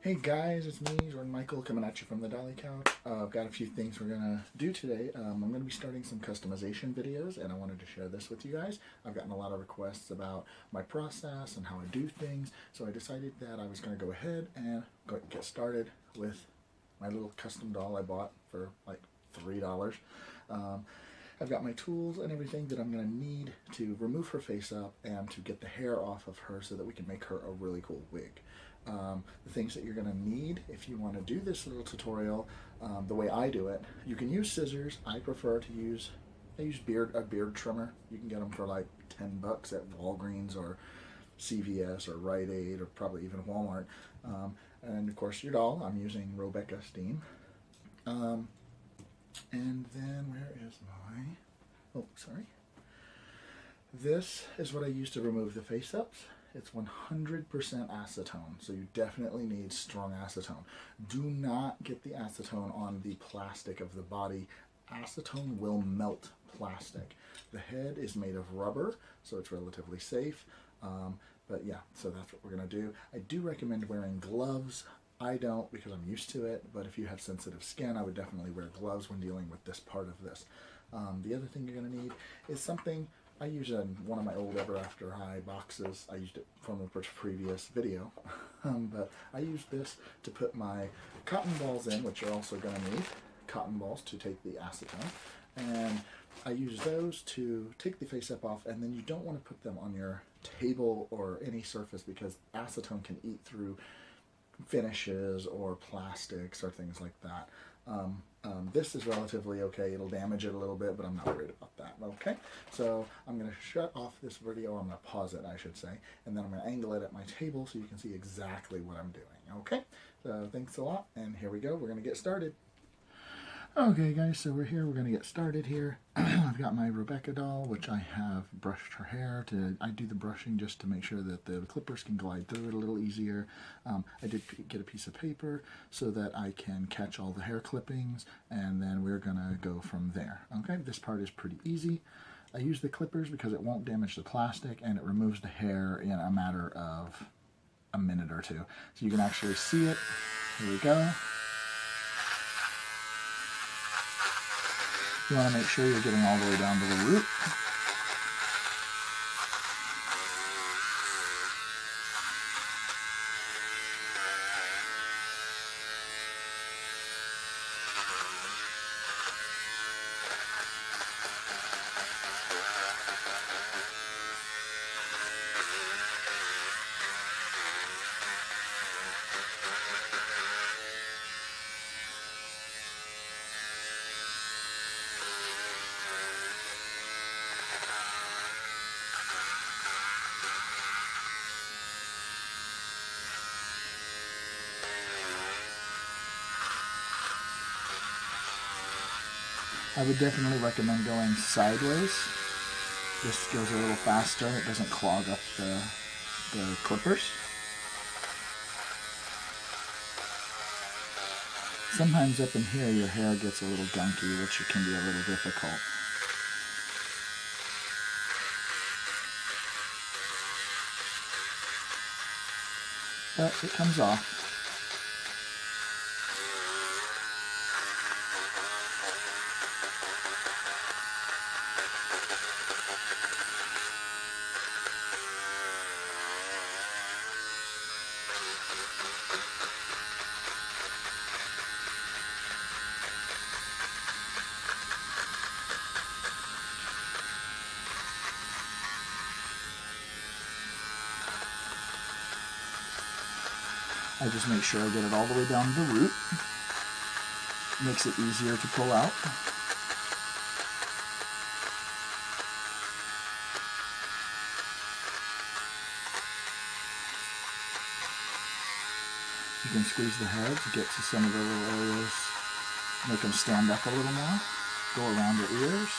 Hey guys, it's me, Jordan Michael, coming at you from the Dolly Couch. I've got a few things we're going to do today. I'm going to be starting some customization videos, and I wanted to share this with you guys. I've gotten a lot of requests about my process and how I do things, so I decided that I was going to go ahead and get started with my little custom doll I bought for like $3. I've got my tools and everything that I'm going to need to remove her face up and to get the hair off of her so that we can make her a really cool wig. The things that you're going to need if you want to do this little tutorial, the way I do it, you can use scissors. I prefer to use a beard trimmer. You can get them for like $10 at Walgreens or CVS or Rite Aid or probably even Walmart. And of course your doll, I'm using Rebecca Steam. And then where is my, oh sorry. This is what I use to remove the face ups. It's 100% acetone, so you definitely need strong acetone. Do not get the acetone on the plastic of the body. Acetone will melt plastic. The head is made of rubber, so it's relatively safe. But yeah, so that's what we're going to do. I do recommend wearing gloves. I don't because I'm used to it, but if you have sensitive skin, I would definitely wear gloves when dealing with this part of this. The other thing you're going to need is something. I use it in one of my old Ever After High boxes. I used it from a previous video. But I use this to put my cotton balls in, which you're also going to need cotton balls to take the acetone. And I use those to take the face up off, and then you don't want to put them on your table or any surface because acetone can eat through finishes or plastics or things like that. This is relatively okay. It'll damage it a little bit, but I'm not worried about that. Okay, so I'm going to shut off this video. I'm going to pause it, I should say, and then I'm going to angle it at my table so you can see exactly what I'm doing. Okay, so thanks a lot, and here we go. We're going to get started. Okay guys, so we're here, we're going to get started here. I've got my Rebecca doll, which I have brushed her hair. I do the brushing just to make sure that the clippers can glide through it a little easier. I did get a piece of paper so that I can catch all the hair clippings, and then we're going to go from there. Okay, this part is pretty easy. I use the clippers because it won't damage the plastic, and it removes the hair in a matter of a minute or two. So you can actually see it. Here we go. You want to make sure you're getting all the way down to the root. I would definitely recommend going sideways. This goes a little faster. It doesn't clog up the clippers. Sometimes up in here your hair gets a little gunky, which can be a little difficult. But it comes off. I just make sure I get it all the way down to the root. Makes it easier to pull out. You can squeeze the head to get to some of the little areas, make them stand up a little more. Go around the ears.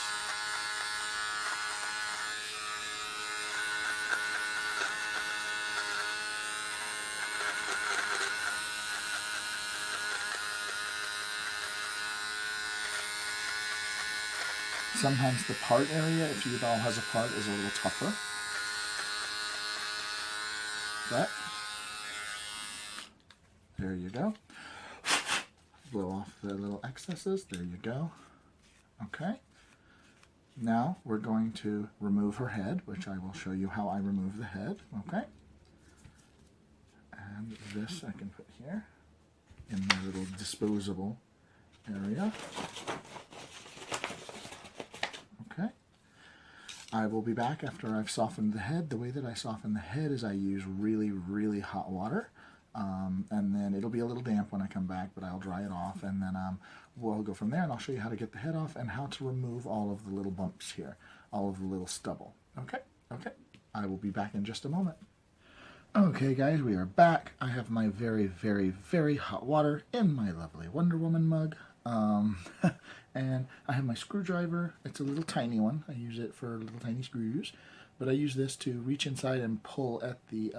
Sometimes the part area, if your doll has a part, is a little tougher. But There you go. Blow off the little excesses. There you go. Okay. Now we're going to remove her head, which I will show you how I remove the head. Okay. And this I can put here in my little disposable area. Okay. I will be back after I've softened the head. The way that I soften the head is I use really, really hot water. And then it'll be a little damp when I come back, but I'll dry it off, and then we'll go from there, and I'll show you how to get the head off and how to remove all of the little bumps here, all of the little stubble. Okay? Okay. I will be back in just a moment. Okay, guys, we are back. I have my very, very, very hot water in my lovely Wonder Woman mug. And I have my screwdriver. It's a little tiny one. I use it for little tiny screws. But I use this to reach inside and pull at the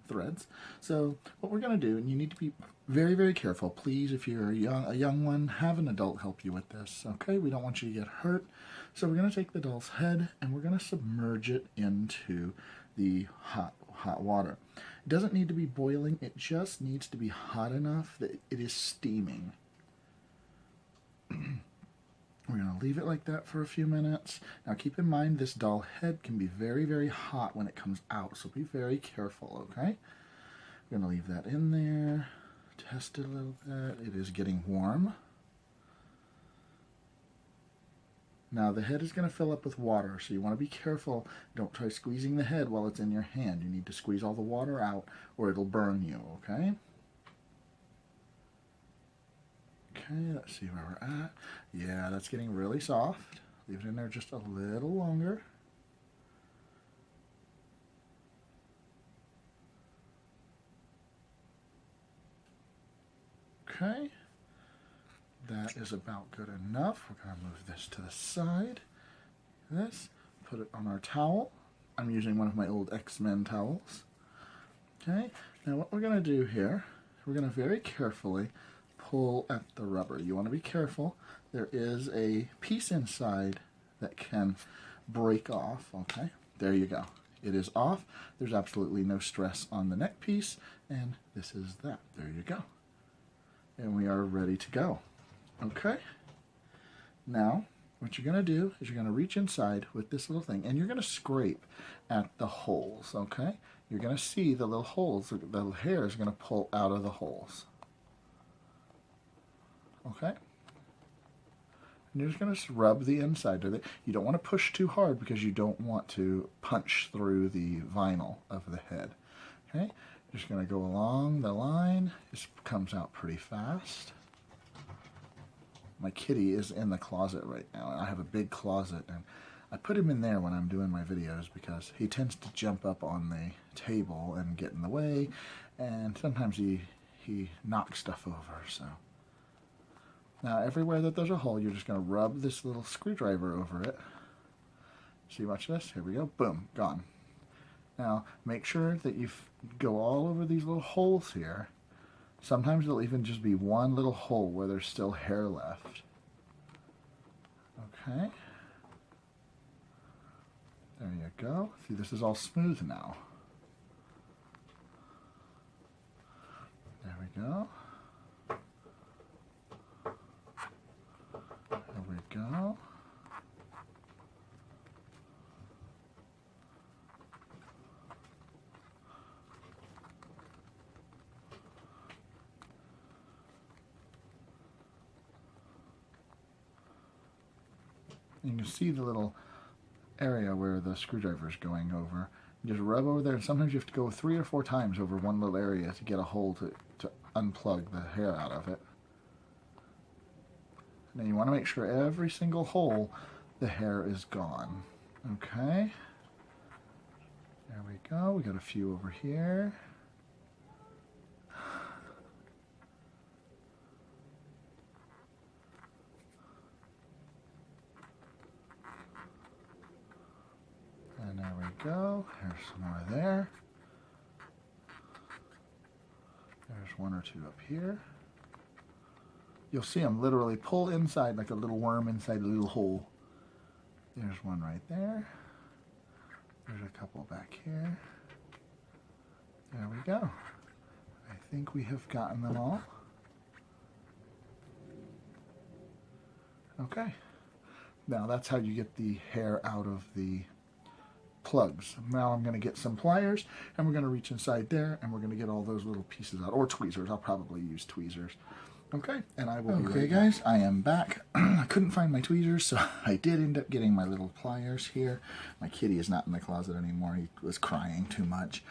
threads. So what we're going to do, and you need to be very, very careful. Please, if you're a young one, have an adult help you with this. Okay? We don't want you to get hurt. So we're going to take the doll's head and we're going to submerge it into the hot water. It doesn't need to be boiling. It just needs to be hot enough that it is steaming. We're going to leave it like that for a few minutes. Now keep in mind this doll head can be very, very hot when it comes out, so be very careful, okay? We're going to leave that in there, test it a little bit. It is getting warm. Now the head is going to fill up with water, so you want to be careful. Don't try squeezing the head while it's in your hand. You need to squeeze all the water out or it'll burn you, okay? Okay, let's see where we're at. Yeah, that's getting really soft. Leave it in there just a little longer. Okay, that is about good enough. We're going to move this to the side. This, put it on our towel. I'm using one of my old X-Men towels. Okay, now what we're going to do here, we're going to very carefully pull at the rubber. You want to be careful. There is a piece inside that can break off. Okay, there you go. It is off. There's absolutely no stress on the neck piece, and this is that. There you go. And we are ready to go. Okay. Now, what you're going to do is you're going to reach inside with this little thing, and you're going to scrape at the holes. Okay. You're going to see the little holes. The hair is going to pull out of the holes. Okay, and you're just going to rub the inside of it. You don't want to push too hard because you don't want to punch through the vinyl of the head. Okay, you're just going to go along the line. This comes out pretty fast. My kitty is in the closet right now, and I have a big closet, and I put him in there when I'm doing my videos because he tends to jump up on the table and get in the way, and sometimes he knocks stuff over, so. Now, everywhere that there's a hole, you're just going to rub this little screwdriver over it. See, watch this. Here we go. Boom. Gone. Now, make sure that you go all over these little holes here. Sometimes there'll even just be one little hole where there's still hair left. Okay. There you go. See, this is all smooth now. There we go. There we go. You can see the little area where the screwdriver is going over. You just rub over there, and sometimes you have to go 3 or 4 times over one little area to get a hole to unplug the hair out of it. Now you want to make sure every single hole, the hair is gone. Okay. There we go. We got a few over here. And there we go. There's some more there. There's 1 or 2 up here. You'll see them literally pull inside like a little worm inside a little hole. There's one right there. There's a couple back here. There we go. I think we have gotten them all. Okay. Now that's how you get the hair out of the plugs. Now I'm going to get some pliers and we're going to reach inside there and we're going to get all those little pieces out. Or tweezers. I'll probably use tweezers. Okay, and I will be right guys, back. I am back. I couldn't find my tweezers, so I did end up getting my little pliers here. My kitty is not in the closet anymore. He was crying too much.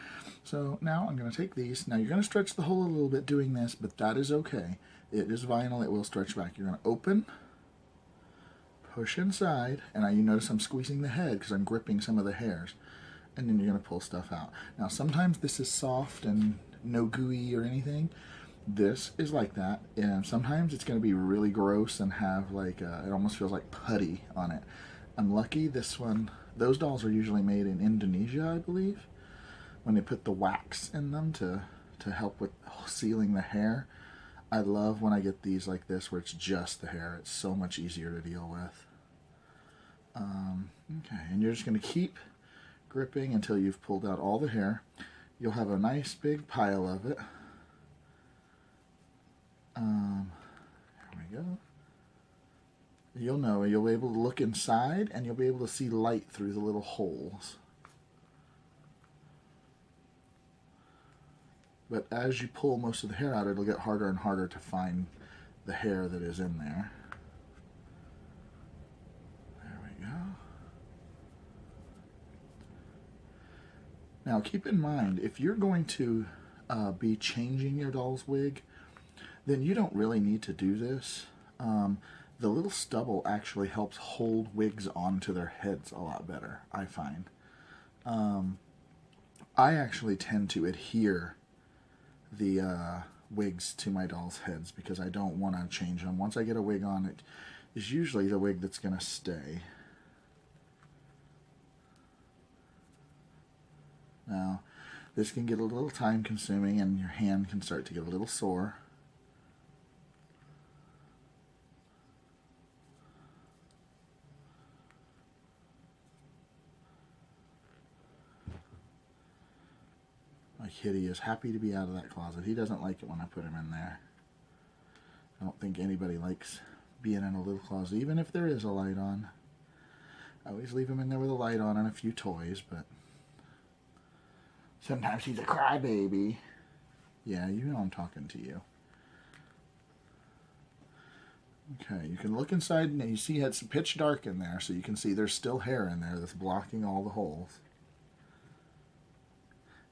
So now I'm going to take these. Now you're going to stretch the hole a little bit doing this, but that is okay. It is vinyl. It will stretch back. You're going to open, push inside, and now you notice I'm squeezing the head because I'm gripping some of the hairs. And then you're going to pull stuff out. Now sometimes this is soft and no gooey or anything. This is like that, and sometimes it's going to be really gross and have like it almost feels like putty on it. I'm lucky this one, those dolls are usually made in Indonesia, I believe, when they put the wax in them to help with sealing the hair. I love when I get these like this where it's just the hair. It's so much easier to deal with. Okay, and you're just going to keep gripping until you've pulled out all the hair. You'll have a nice big pile of it. There we go. You'll know, you'll be able to look inside and you'll be able to see light through the little holes. But as you pull most of the hair out, it'll get harder and harder to find the hair that is in there. There we go. Now keep in mind, if you're going to be changing your doll's wig, then you don't really need to do this. The little stubble actually helps hold wigs onto their heads a lot better, I find. I actually tend to adhere the wigs to my doll's heads because I don't want to change them. Once I get a wig on, it is usually the wig that's going to stay. Now, this can get a little time consuming and your hand can start to get a little sore. My kitty is happy to be out of that closet. He doesn't like it when I put him in there. I don't think anybody likes being in a little closet, even if there is a light on. I always leave him in there with a light on and a few toys, but sometimes he's a crybaby. Yeah, you know I'm talking to you. Okay, you can look inside and you see it's pitch dark in there, so you can see there's still hair in there that's blocking all the holes.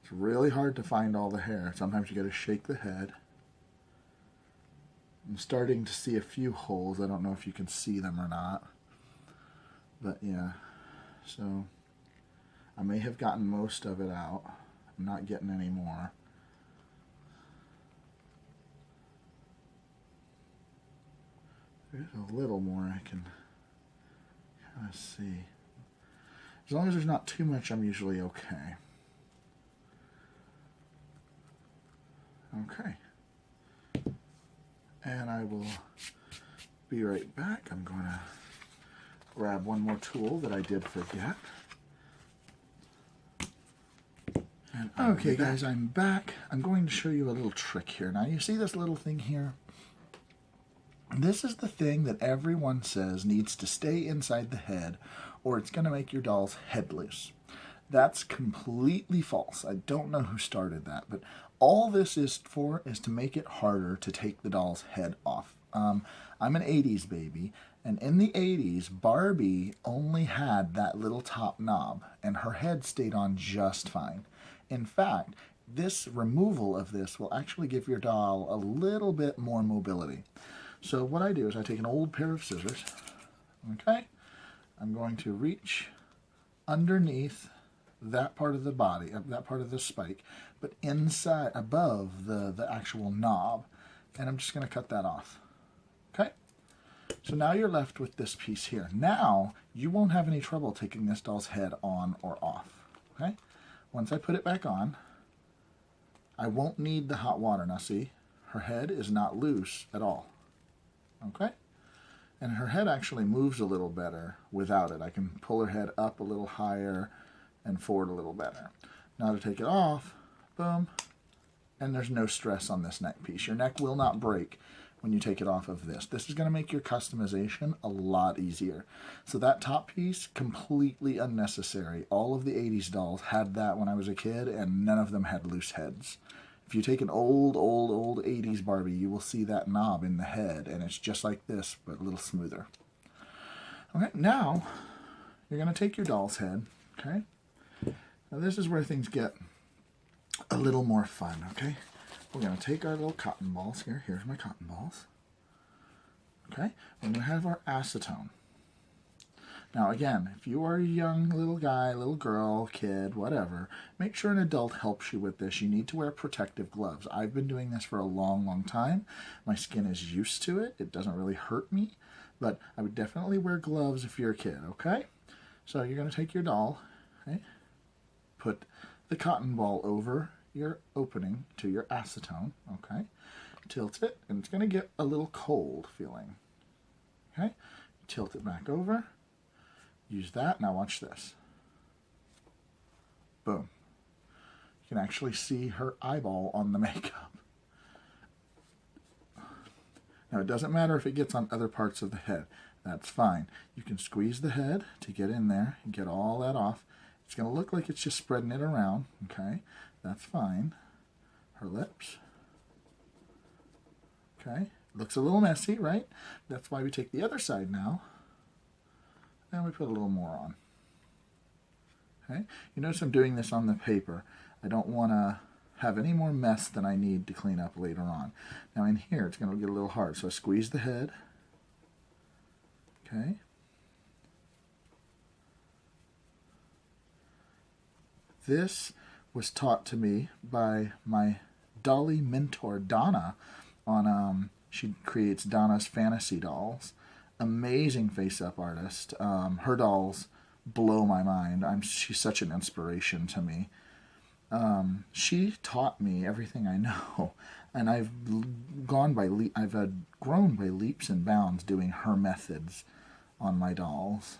It's really hard to find all the hair. Sometimes you got to shake the head. I'm starting to see a few holes. I don't know if you can see them or not. But yeah, so I may have gotten most of it out. I'm not getting any more. There's a little more I can kind of see. As long as there's not too much, I'm usually okay. Okay. And I will be right back. I'm going to grab one more tool that I did forget. Okay guys, I'm back. I'm going to show you a little trick here. Now you see this little thing here? This is the thing that everyone says needs to stay inside the head or it's going to make your doll's head loose. That's completely false. I don't know who started that, but all this is for is to make it harder to take the doll's head off. I'm an 80s baby, and in the 80s, Barbie only had that little top knob, and her head stayed on just fine. In fact, this removal of this will actually give your doll a little bit more mobility. So what I do is I take an old pair of scissors, okay? I'm going to reach underneath that part of the body, that part of the spike, but inside, above the actual knob, and I'm just going to cut that off, okay? So now you're left with this piece here. Now, you won't have any trouble taking this doll's head on or off, okay? Once I put it back on, I won't need the hot water. Now see, her head is not loose at all, okay? And her head actually moves a little better without it. I can pull her head up a little higher and forward a little better. Now to take it off, boom, and there's no stress on this neck piece. Your neck will not break when you take it off of this. This is going to make your customization a lot easier. So that top piece, completely unnecessary. All of the 80s dolls had that when I was a kid, and none of them had loose heads. If you take an old 80s Barbie, you will see that knob in the head, and it's just like this, but a little smoother. Okay, now you're going to take your doll's head, okay? Now this is where things get a little more fun, okay? We're going to take our little cotton balls here. Here's my cotton balls. Okay, we're going to have our acetone. Now again, if you are a young little guy, little girl, kid, whatever, make sure an adult helps you with this. You need to wear protective gloves. I've been doing this for a long time. My skin is used to it. It doesn't really hurt me, but I would definitely wear gloves if you're a kid, okay? So you're going to take your doll, okay? Put the cotton ball over your opening to your acetone, okay? Tilt it, and it's going to get a little cold feeling, okay? Tilt it back over. Use that. Now watch this. Boom. You can actually see her eyeball on the makeup. Now it doesn't matter if it gets on other parts of the head. That's fine. You can squeeze the head to get in there and get all that off. It's going to look like it's just spreading it around, okay? That's fine. Her lips. Okay. Looks a little messy, right? That's why we take the other side now. And we put a little more on. Okay. You notice I'm doing this on the paper. I don't want to have any more mess than I need to clean up later on. Now in here, it's going to get a little hard. So I squeeze the head. Okay. This was taught to me by my dolly mentor, Donna, on, she creates Donna's Fantasy Dolls. Amazing face-up artist. Her dolls blow my mind. She's such an inspiration to me. She taught me everything I know, and I've grown by leaps and bounds doing her methods on my dolls.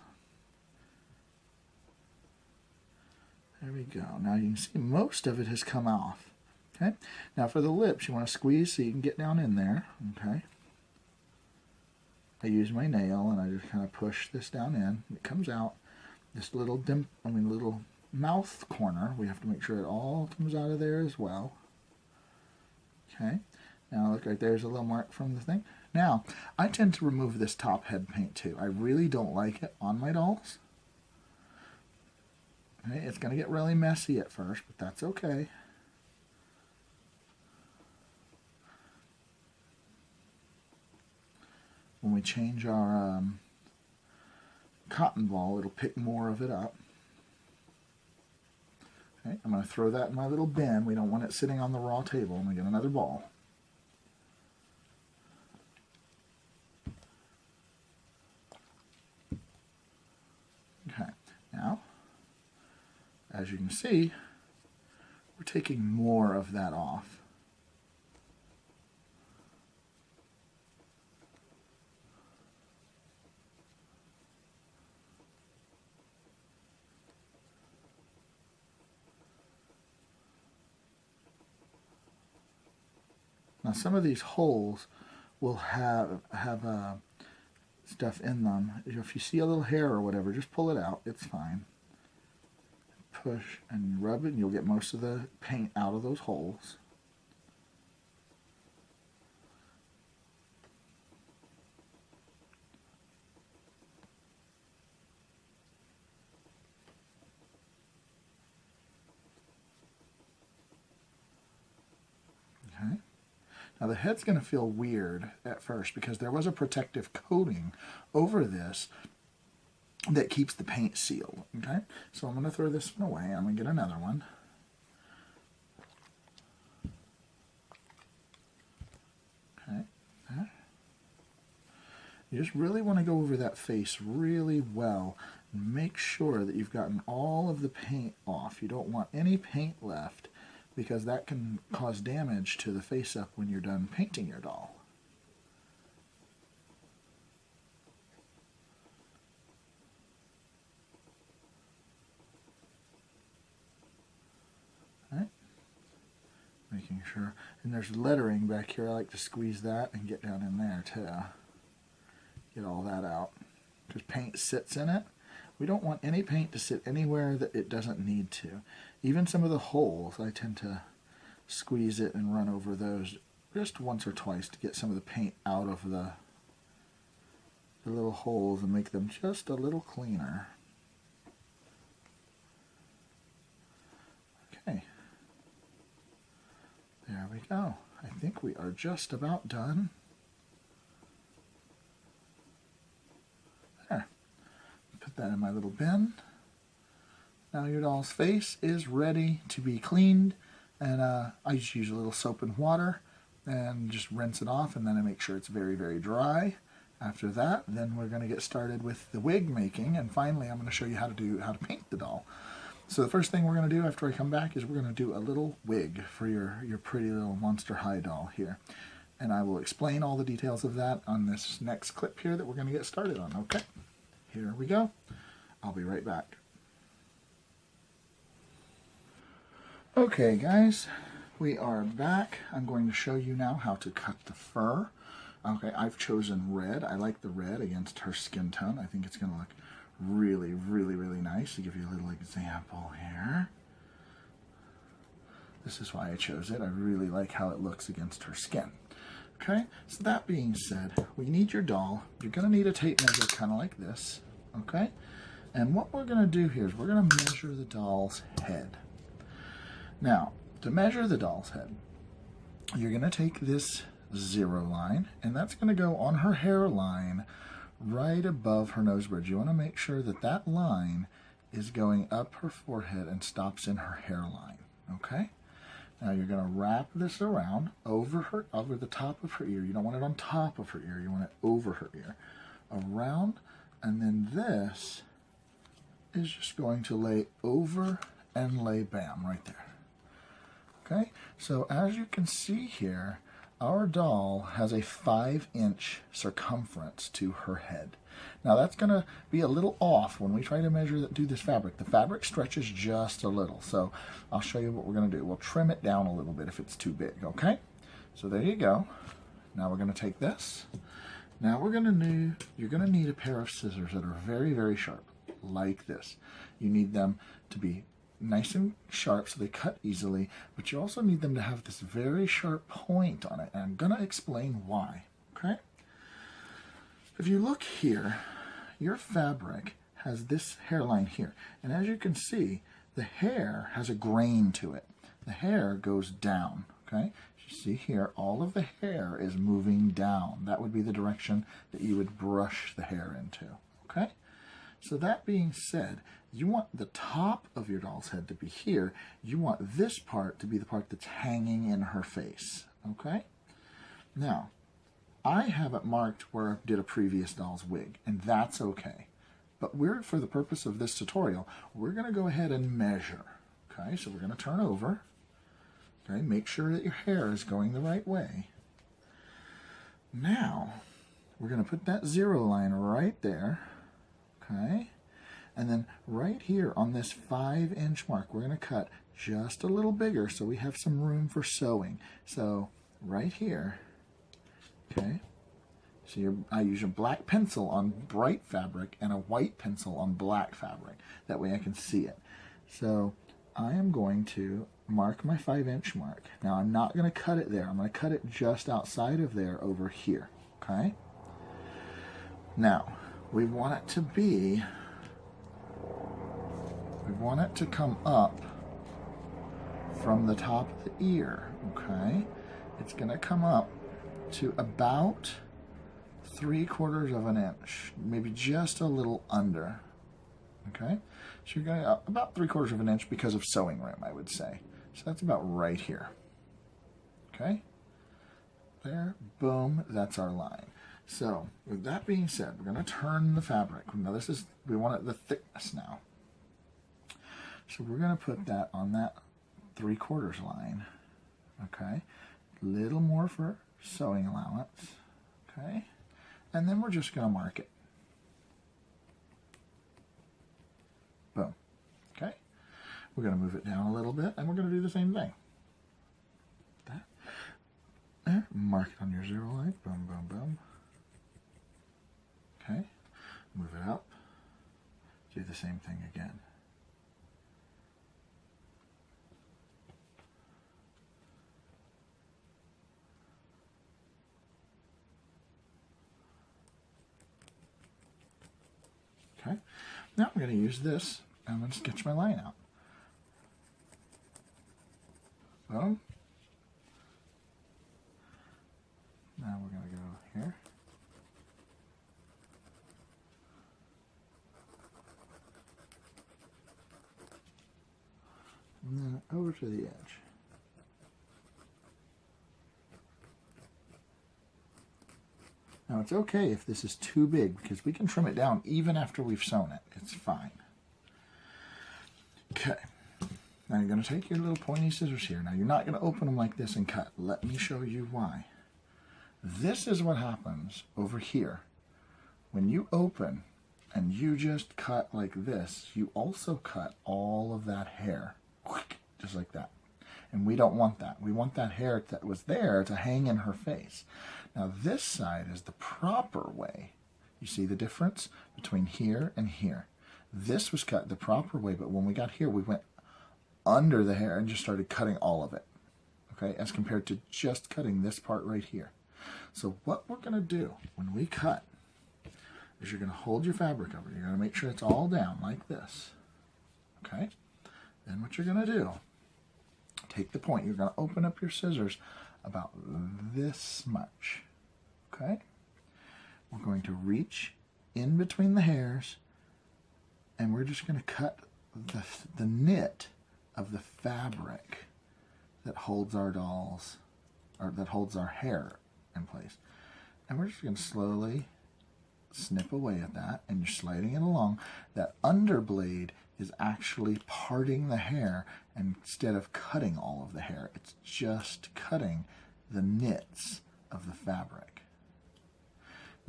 There we go. Now you can see most of it has come off. Okay. Now for the lips, you want to squeeze so you can get down in there. Okay. I use my nail and I just kind of push this down in. It comes out. This little little mouth corner. We have to make sure it all comes out of there as well. Okay. Now look right there's a little mark from the thing. Now I tend to remove this top head paint too. I really don't like it on my dolls. Okay, it's going to get really messy at first, but that's okay. When we change our cotton ball, it'll pick more of it up. Okay, I'm going to throw that in my little bin. We don't want it sitting on the raw table. I'm going to get another ball. Okay, now, as you can see, we're taking more of that off. Now some of these holes will have stuff in them. If you see a little hair or whatever, just pull it out. It's fine. Push and rub it and you'll get most of the paint out of those holes. Okay. Now the head's going to feel weird at first because there was a protective coating over this that keeps the paint sealed. Okay, so I'm going to throw this one away. I'm going to get another one. Okay, there. You just really want to go over that face really well and make sure that you've gotten all of the paint off. You don't want any paint left, because that can cause damage to the face-up when you're done painting your doll. All right. Make making sure. And there's lettering back here. I like to squeeze that and get down in there too. Get all that out. Because paint sits in it. We don't want any paint to sit anywhere that it doesn't need to. Even some of the holes, I tend to squeeze it and run over those just once or twice to get some of the paint out of the little holes and make them just a little cleaner. Okay. There we go. I think we are just about done. There. Put that in my little bin. Now your doll's face is ready to be cleaned, and I just use a little soap and water and just rinse it off, and then I make sure it's very, very dry. After that, then we're going to get started with the wig making, and finally I'm going to show you how to paint the doll. So the first thing we're going to do after I come back is we're going to do a little wig for your pretty little Monster High doll here. And I will explain all the details of that on this next clip here that we're going to get started on. Okay, here we go. I'll be right back. Okay guys, we are back. I'm going to show you now how to cut the fur. Okay, I've chosen red. I like the red against her skin tone. I think it's going to look really, really, really nice. To give you a little example here. This is why I chose it. I really like how it looks against her skin. Okay, so that being said, we need your doll. You're going to need a tape measure kind of like this. Okay, and what we're going to do here is we're going to measure the doll's head. Now, to measure the doll's head, you're going to take this 0 line, and that's going to go on her hairline right above her nose bridge. You want to make sure that that line is going up her forehead and stops in her hairline. Okay? Now you're going to wrap this around over the top of her ear. You don't want it on top of her ear. You want it over her ear. Around, and then this is just going to lay over and lay bam right there. Okay? So as you can see here, our doll has a 5-inch circumference to her head. Now that's going to be a little off when we try to do this fabric. The fabric stretches just a little, so I'll show you what we're going to do. We'll trim it down a little bit if it's too big, okay? So there you go. Now we're going to take this. Now you're going to need a pair of scissors that are very, very sharp, like this. You need them to be nice and sharp so they cut easily, but you also need them to have this very sharp point on it, and I'm going to explain why. Okay? If you look here, your fabric has this hairline here, and as you can see, the hair has a grain to it. The hair goes down. Okay? You see here, all of the hair is moving down. That would be the direction that you would brush the hair into. Okay? So that being said, you want the top of your doll's head to be here. You want this part to be the part that's hanging in her face. Okay? Now, I have it marked where I did a previous doll's wig, and that's okay. But for the purpose of this tutorial, we're going to go ahead and measure. Okay? So we're going to turn over. Okay? Make sure that your hair is going the right way. Now, we're going to put that 0 line right there. Okay, and then right here on this 5-inch mark, we're going to cut just a little bigger so we have some room for sewing. So right here, okay, so I use a black pencil on bright fabric and a white pencil on black fabric. That way I can see it. So I am going to mark my 5-inch mark. Now I'm not going to cut it there. I'm going to cut it just outside of there over here. Okay, now we want it to come up from the top of the ear, okay? It's going to come up to about 3/4 of an inch, maybe just a little under, okay? So you're going to about 3/4 of an inch because of sewing room, I would say. So that's about right here, okay? There, boom, that's our line. So, with that being said, we're going to turn the fabric. Now we want it the thickness now. So we're going to put that on that 3/4 line. Okay? Little more for sewing allowance. Okay? And then we're just going to mark it. Boom. Okay? We're going to move it down a little bit, and we're going to do the same thing. mark it on your zero line, boom, boom, boom. Okay, move it up, do the same thing again. Okay, now I'm going to use this, and I'm going to sketch my line out. Boom. Now we're going to go here. And then over to the edge. Now it's okay if this is too big because we can trim it down even after we've sewn it. It's fine. Okay. Now you're going to take your little pointy scissors here. Now you're not going to open them like this and cut. Let me show you why. This is what happens over here. When you open and you just cut like this, you also cut all of that hair. Just like that. And we don't want that. We want that hair that was there to hang in her face. Now this side is the proper way. You see the difference between here and here? This was cut the proper way, but when we got here, we went under the hair and just started cutting all of it. Okay, as compared to just cutting this part right here. So what we're going to do when we cut is you're going to hold your fabric over. You're going to make sure it's all down like this. Okay? Then what you're going to do, take the point. You're going to open up your scissors about this much. Okay? We're going to reach in between the hairs and we're just going to cut the knit of the fabric that holds our dolls, or that holds our hair in place. And we're just going to slowly snip away at that, and you're sliding it along. That underblade is actually parting the hair, and instead of cutting all of the hair, it's just cutting the knits of the fabric.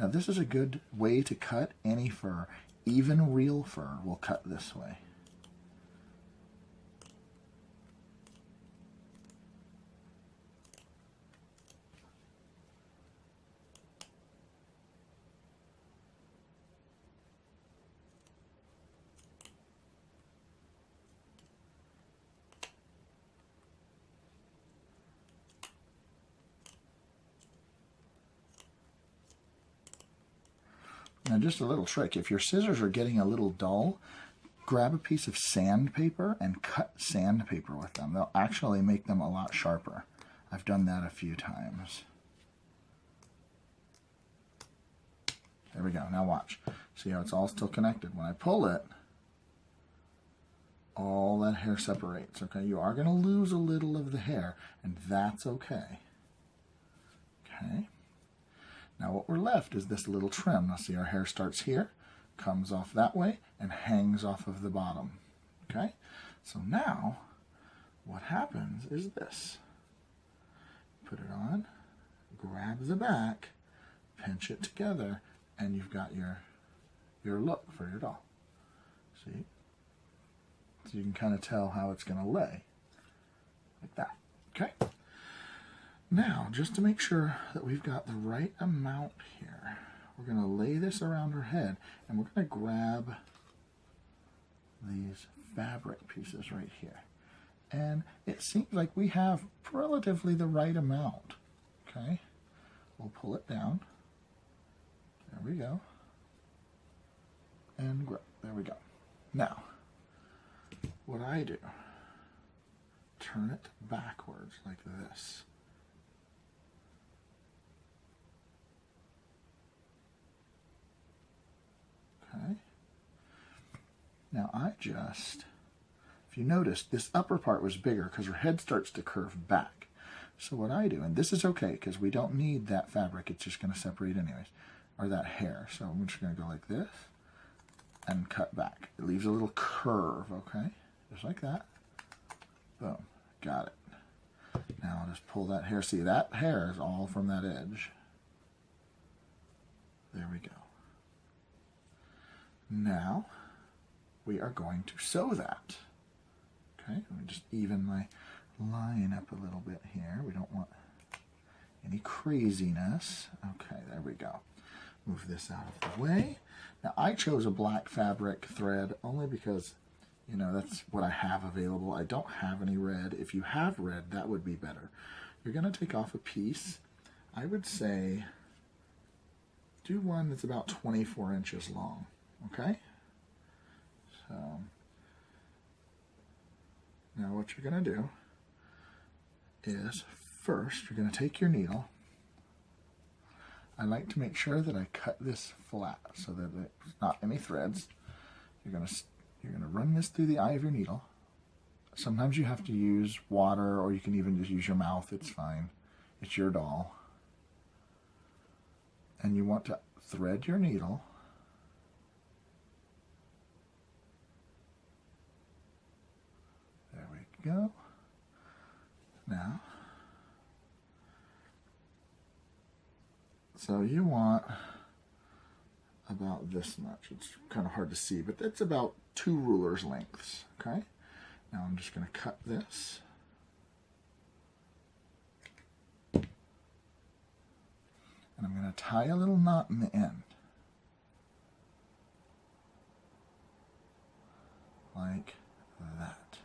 Now this is a good way to cut any fur. Even real fur will cut this way. Now just a little trick, if your scissors are getting a little dull, grab a piece of sandpaper and cut sandpaper with them. They'll actually make them a lot sharper. I've done that a few times. There we go, now watch. See how it's all still connected? When I pull it, all that hair separates, okay? You are gonna lose a little of the hair, and that's okay. Okay? Now what we're left is this little trim. Now see, our hair starts here, comes off that way, and hangs off of the bottom. Okay? So now, what happens is this. Put it on, grab the back, pinch it together, and you've got your look for your doll. See? So you can kind of tell how it's going to lay. Like that. Okay? Now, just to make sure that we've got the right amount here, we're going to lay this around her head, and we're going to grab these fabric pieces right here. And it seems like we have relatively the right amount. Okay? We'll pull it down. There we go. And grab. There we go. Now, what I do, turn it backwards like this. Okay. Now if you notice, this upper part was bigger because her head starts to curve back. So what I do, and this is okay because we don't need that fabric, it's just going to separate anyways, or that hair. So I'm just going to go like this and cut back. It leaves a little curve, okay? Just like that. Boom. Got it. Now I'll just pull that hair. See, that hair is all from that edge. There we go. Now, we are going to sew that. Okay, let me just even my line up a little bit here. We don't want any craziness. Okay, there we go. Move this out of the way. Now I chose a black fabric thread only because, you know, that's what I have available. I don't have any red. If you have red, that would be better. You're going to take off a piece. I would say do one that's about 24 inches long, okay? So now what you're going to do is first you're going to take your needle. I like to make sure that I cut this flat so that there's not any threads. You're going to run this through the eye of your needle. Sometimes you have to use water, or you can even just use your mouth. It's fine. It's your doll. And you want to thread your needle there we go. Now, so you want about this much. It's kind of hard to see, but that's about 2 rulers lengths, okay? Now I'm just going to cut this. And I'm going to tie a little knot in the end. Like that.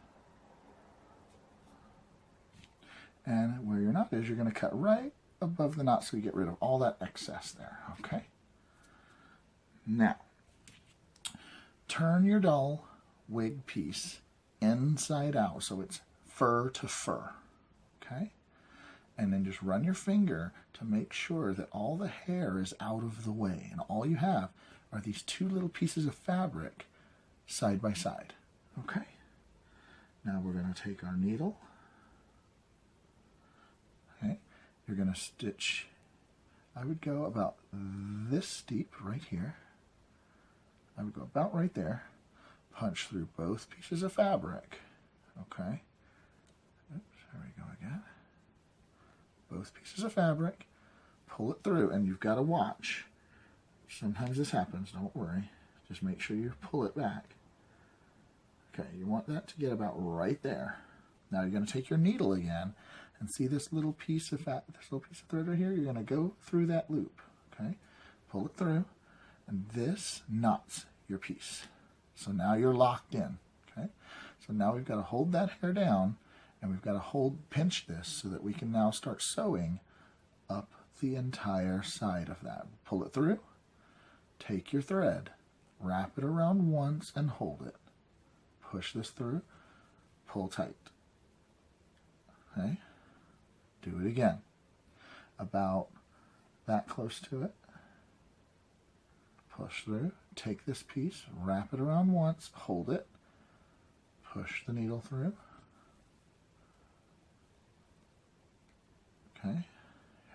And where your knot is, you're going to cut right above the knot so you get rid of all that excess there, okay? Now, turn your doll wig piece inside out so it's fur to fur, okay? And then just run your finger to make sure that all the hair is out of the way. And all you have are these 2 little pieces of fabric side by side. Okay? Now we're going to take our needle. Okay? You're going to stitch, I would go about this deep right here. I would go about right there. Punch through both pieces of fabric. Okay? Oops, there we go again. Both pieces of fabric, pull it through, and you've got to watch. Sometimes this happens, don't worry. Just make sure you pull it back. Okay, you want that to get about right there. Now you're going to take your needle again and see this little piece of thread right here? You're going to go through that loop, okay? Pull it through, and this knots your piece. So now you're locked in, okay? So now we've got to hold that hair down, and we've got to pinch this so that we can now start sewing up the entire side of that. Pull it through, take your thread, wrap it around once and hold it. Push this through, pull tight. Okay? Do it again. About that close to it. Push through, take this piece, wrap it around once, hold it, push the needle through. Okay,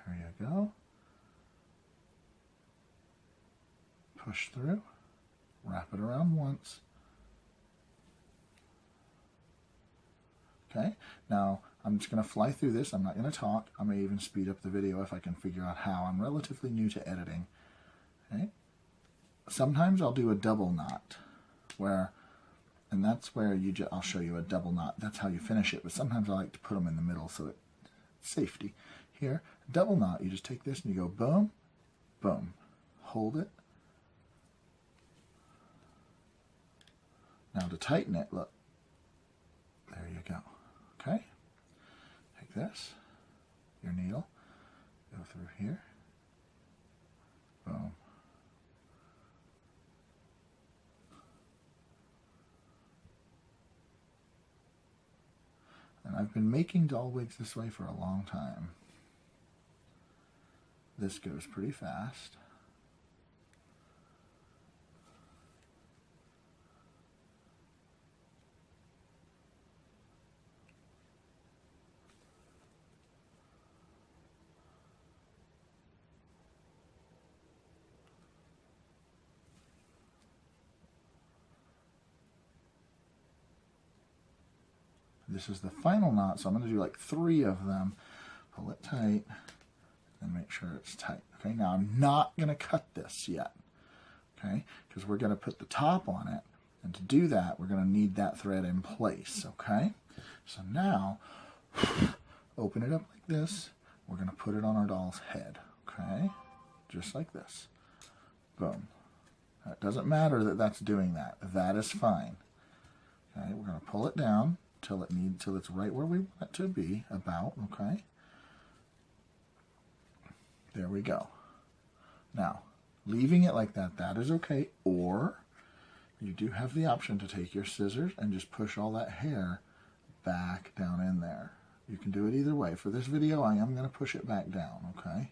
here you go. Push through, wrap it around once. Okay, now I'm just going to fly through this. I'm not going to talk. I may even speed up the video if I can figure out how. I'm relatively new to editing. Okay, sometimes I'll do a double knot, and that's where I'll show you a double knot. That's how you finish it. But sometimes I like to put them in the middle so that it's safety. Here, double knot. You just take this and you go boom, boom, hold it. Now to tighten it, look. There you go. Okay, take this, your needle, go through here, boom. And I've been making doll wigs this way for a long time. This goes pretty fast. This is the final knot, so I'm going to do like 3 of them. Pull it tight and make sure it's tight. Okay, now I'm not going to cut this yet, okay, because we're going to put the top on it, and to do that, we're going to need that thread in place, okay? So now, open it up like this. we're going to put it on our doll's head, okay? Just like this. Boom. It doesn't matter that that's doing that. That is fine. Okay, we're going to pull it down till it's right where we want it to be, about, okay? There we go. Now, leaving it like that, that is okay, or you do have the option to take your scissors and just push all that hair back down in there. You can do it either way. For this video, I am going to push it back down, okay?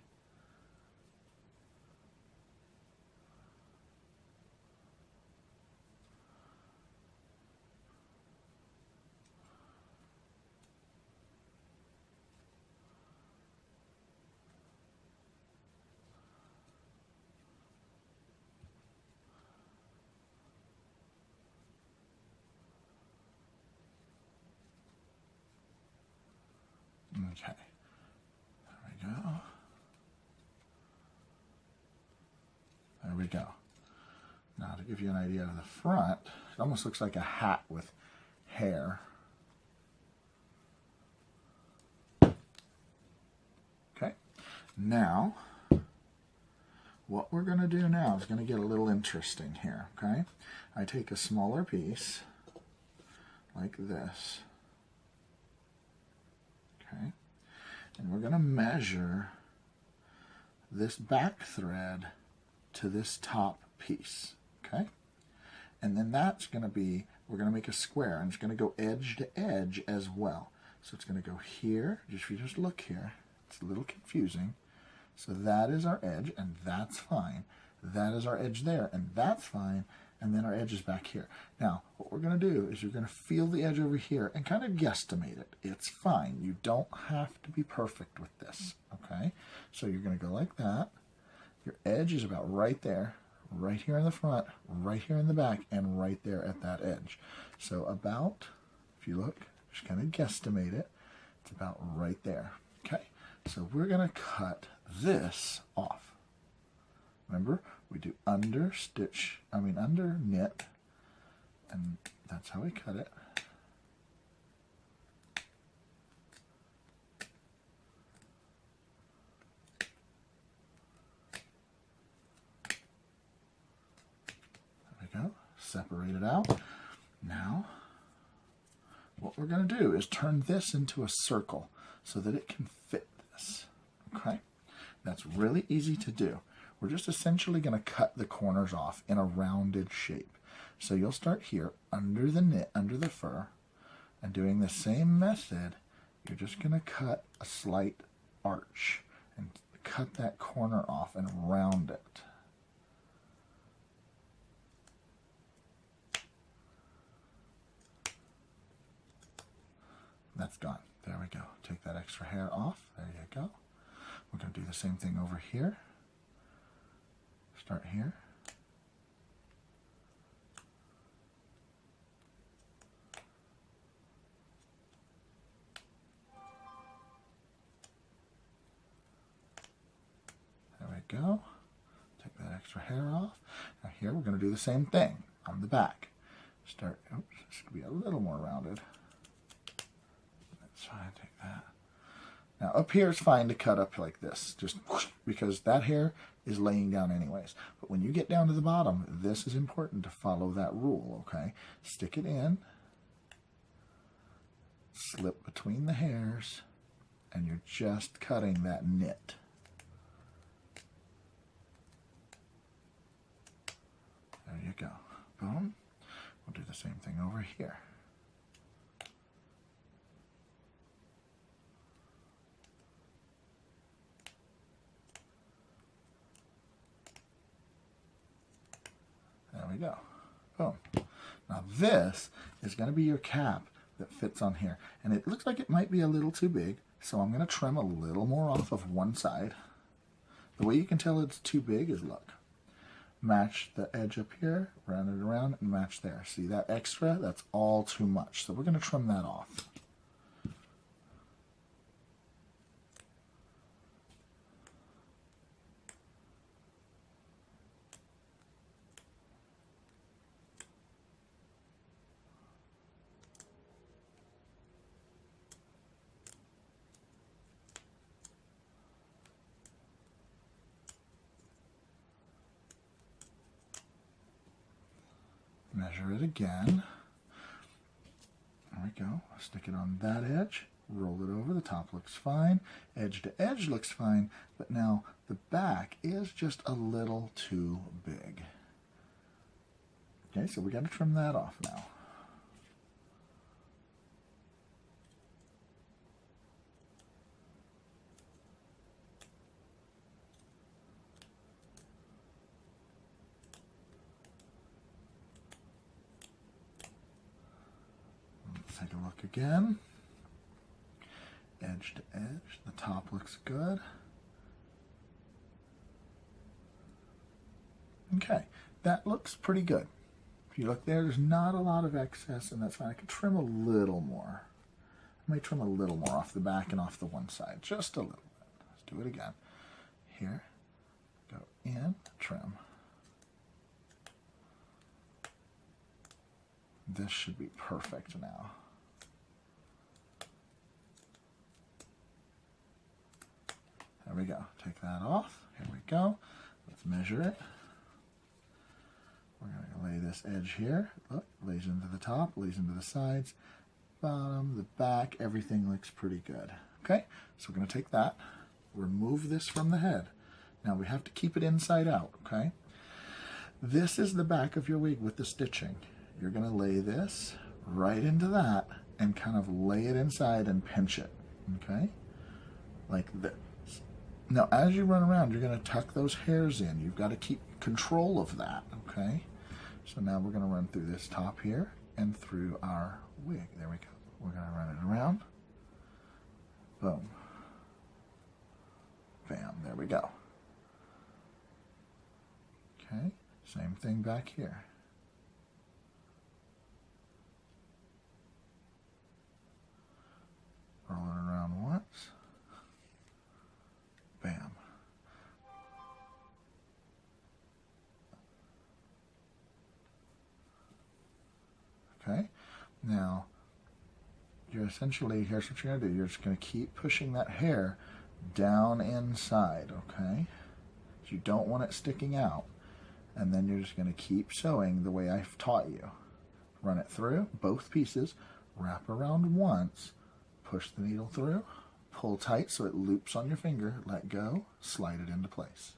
Okay, there we go. There we go. Now to give you an idea of the front, it almost looks like a hat with hair. Okay, now what we're going to do now is going to get a little interesting here, okay? I take a smaller piece like this. Okay, and we're going to measure this back thread to this top piece, okay? And then that's going to be, we're going to make a square, and it's going to go edge to edge as well. So it's going to go here, if you just look here, it's a little confusing. So that is our edge, and that's fine. That is our edge there, and that's fine. And then our edge is back here. Now, what we're going to do is you're going to feel the edge over here and kind of guesstimate it. It's fine. You don't have to be perfect with this, okay? So you're going to go like that. Your edge is about right there, right here in the front, right here in the back, and right there at that edge. So about, if you look, just kind of guesstimate it, it's about right there, okay? So we're going to cut this off. Remember, we do under knit, and that's how we cut it. There we go, separate it out. Now, what we're going to do is turn this into a circle so that it can fit this, okay? That's really easy to do. We're just essentially going to cut the corners off in a rounded shape. So you'll start here under the knit, under the fur, and doing the same method, you're just going to cut a slight arch and cut that corner off and round it. That's gone. There we go. Take that extra hair off. There you go. We're going to do the same thing over here. Start here. There we go. Take that extra hair off. Now here we're going to do the same thing on the back. Start, oops, this should be a little more rounded. Let's try and take that. Now up here it's fine to cut up like this, just whoosh, because that hair is laying down anyways. But when you get down to the bottom, this is important to follow that rule, okay? Stick it in, slip between the hairs, and you're just cutting that knit. There you go. Boom. We'll do the same thing over here. There we go. Boom. Now this is going to be your cap that fits on here. And it looks like it might be a little too big, so I'm going to trim a little more off of one side. The way you can tell it's too big is, look. Match the edge up here, round it around, and match there. See that extra? That's all too much. So we're going to trim that off. measure it again. There we go. Stick it on that edge. Roll it over. The top looks fine. Edge to edge looks fine. But now the back is just a little too big. Okay, so we got to trim that off now. Let's take a look again. Edge to edge. The top looks good. Okay, that looks pretty good. If you look there, there's not a lot of excess, and that's fine. I could trim a little more. I may trim a little more off the back and off the one side, just a little bit. Let's do it again. Here, go in, trim. This should be perfect now. There we go. Take that off. Here we go. Let's measure it. We're going to lay this edge here. Look, lays into the top, lays into the sides, bottom, the back. Everything looks pretty good. Okay, so we're going to take that, remove this from the head. Now we have to keep it inside out, okay? This is the back of your wig with the stitching. You're going to lay this right into that and kind of lay it inside and pinch it, okay? Like this. Now, as you run around, you're going to tuck those hairs in. You've got to keep control of that, okay? So now we're going to run through this top here and through our wig. There we go. We're going to run it around. Boom. Bam. There we go. Okay. Same thing back here. Roll it around once. Bam. Okay, now you're essentially, here's what you're going to do. You're just going to keep pushing that hair down inside, okay? So you don't want it sticking out. And then you're just going to keep sewing the way I've taught you. Run it through, both pieces, wrap around once, push the needle through, pull tight so it loops on your finger, let go, slide it into place.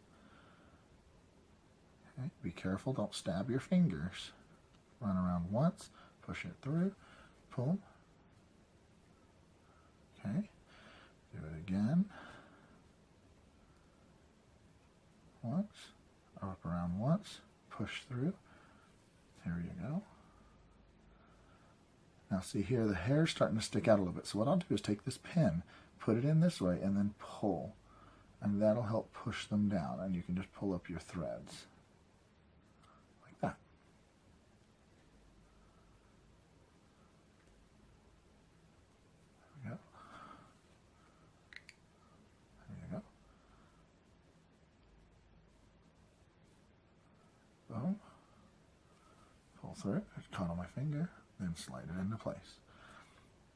Okay, be careful, don't stab your fingers. Run around once, push it through, pull. Okay, do it again. Once, up around once, push through. There you go. Now see here, the hair's starting to stick out a little bit. So what I'll do is take this pin, put it in this way, and then pull. And that'll help push them down. And you can just pull up your threads. Like that. There we go. There you go. Boom. Pull through it. It's caught on my finger. Then slide it into place.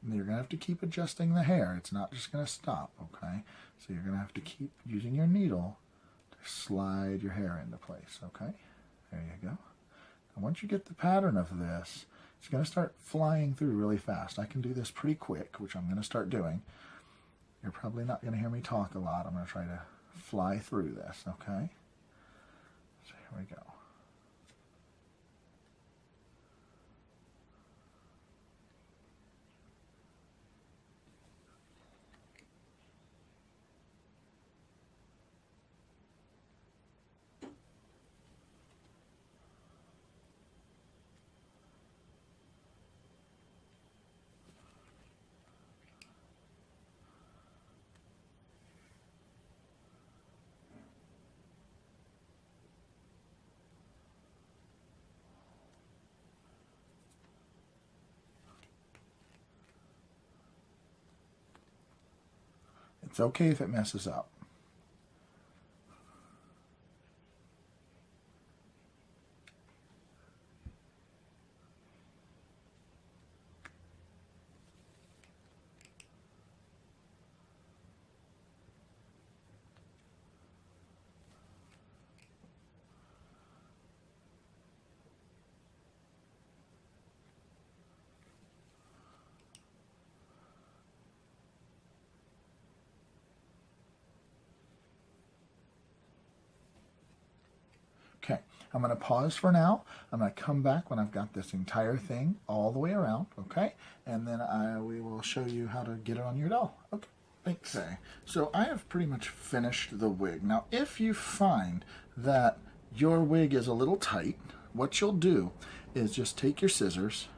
And you're going to have to keep adjusting the hair. It's not just going to stop, okay? So you're going to have to keep using your needle to slide your hair into place, okay? There you go. And once you get the pattern of this, it's going to start flying through really fast. I can do this pretty quick, which I'm going to start doing. You're probably not going to hear me talk a lot. I'm going to try to fly through this, okay? So here we go. It's okay if it messes up. I'm going to pause for now. I'm going to come back when I've got this entire thing all the way around, okay? And then we will show you how to get it on your doll. Okay. Thanks. Okay. So I have pretty much finished the wig. Now, if you find that your wig is a little tight, what you'll do is just take your scissors.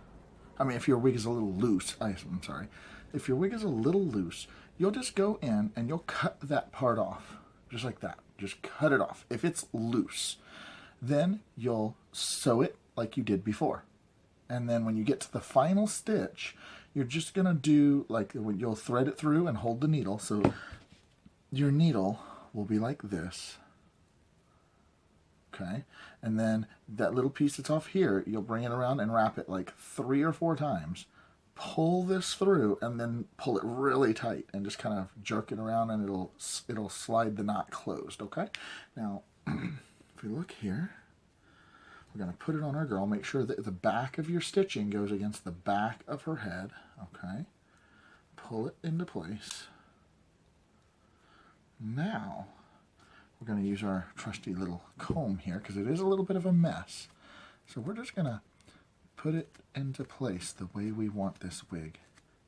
I mean, if your wig is a little loose, I'm sorry. If your wig is a little loose, you'll just go in and you'll cut that part off. Just like that. Just cut it off. If it's loose, then you'll sew it like you did before. And then when you get to the final stitch, you're just going to do, like, you'll thread it through and hold the needle. So your needle will be like this. Okay, and then that little piece that's off here, you'll bring it around and wrap it like 3 or 4 times. Pull this through and then pull it really tight and just kind of jerk it around, and it'll slide the knot closed. Okay, now if we look here, we're going to put it on our girl. Make sure that the back of your stitching goes against the back of her head. Okay, pull it into place. Now we're going to use our trusty little comb here because it is a little bit of a mess. So we're just going to put it into place the way we want this wig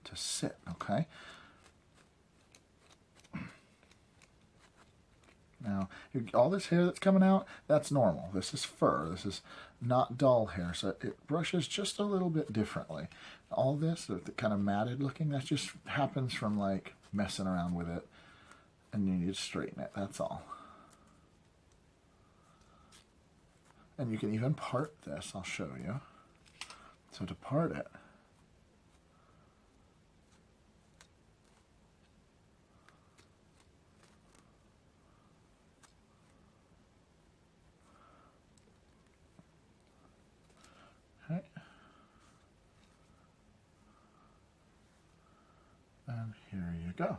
to sit, okay? Now, all this hair that's coming out, that's normal. This is fur. This is not doll hair, so it brushes just a little bit differently. All this, the kind of matted looking, that just happens from like messing around with it, and you need to straighten it, that's all. And you can even part this, I'll show you. So to part it, okay, and here you go.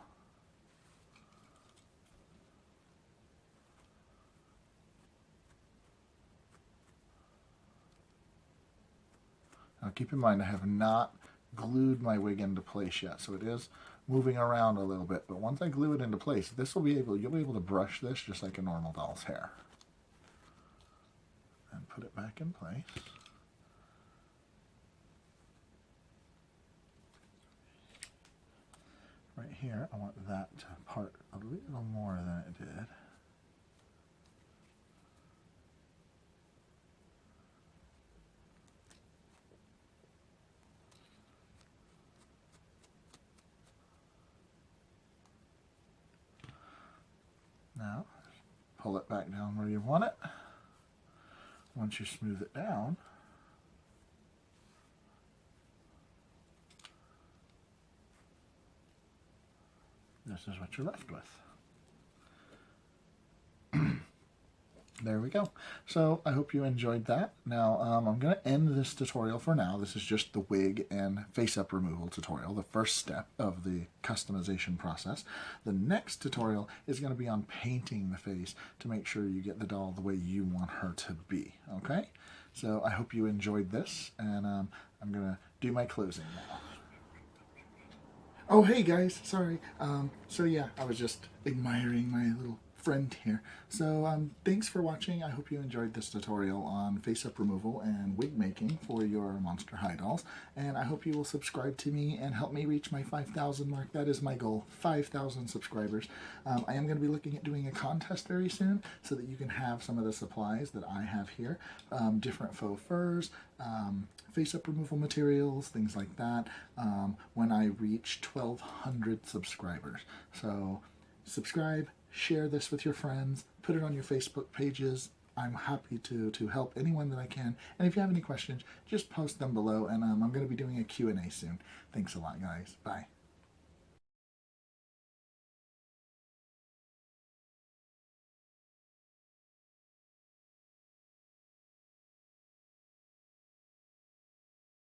Now keep in mind, I have not glued my wig into place yet, so it is moving around a little bit. But once I glue it into place, you'll be able to brush this just like a normal doll's hair. And put it back in place. Right here, I want that to part a little more than it did. Now, pull it back down where you want it. Once you smooth it down, this is what you're left with. There we go. So I hope you enjoyed that. Now I'm going to end this tutorial for now. This is just the wig and face-up removal tutorial, the first step of the customization process. The next tutorial is going to be on painting the face to make sure you get the doll the way you want her to be. Okay? So I hope you enjoyed this, and I'm going to do my closing now. Oh, hey guys, sorry. So yeah, I was just admiring my little friend here. So thanks for watching. I hope you enjoyed this tutorial on face-up removal and wig making for your Monster High dolls, and I hope you will subscribe to me and help me reach my 5,000 mark. That is my goal, 5,000 subscribers. I am going to be looking at doing a contest very soon so that you can have some of the supplies that I have here, different faux furs, face-up removal materials, things like that, when I reach 1,200 subscribers. So subscribe, share this with your friends, put it on your Facebook pages. I'm happy to help anyone that I can. And if you have any questions, just post them below, and I'm going to be doing a Q&A soon. Thanks a lot, guys. Bye.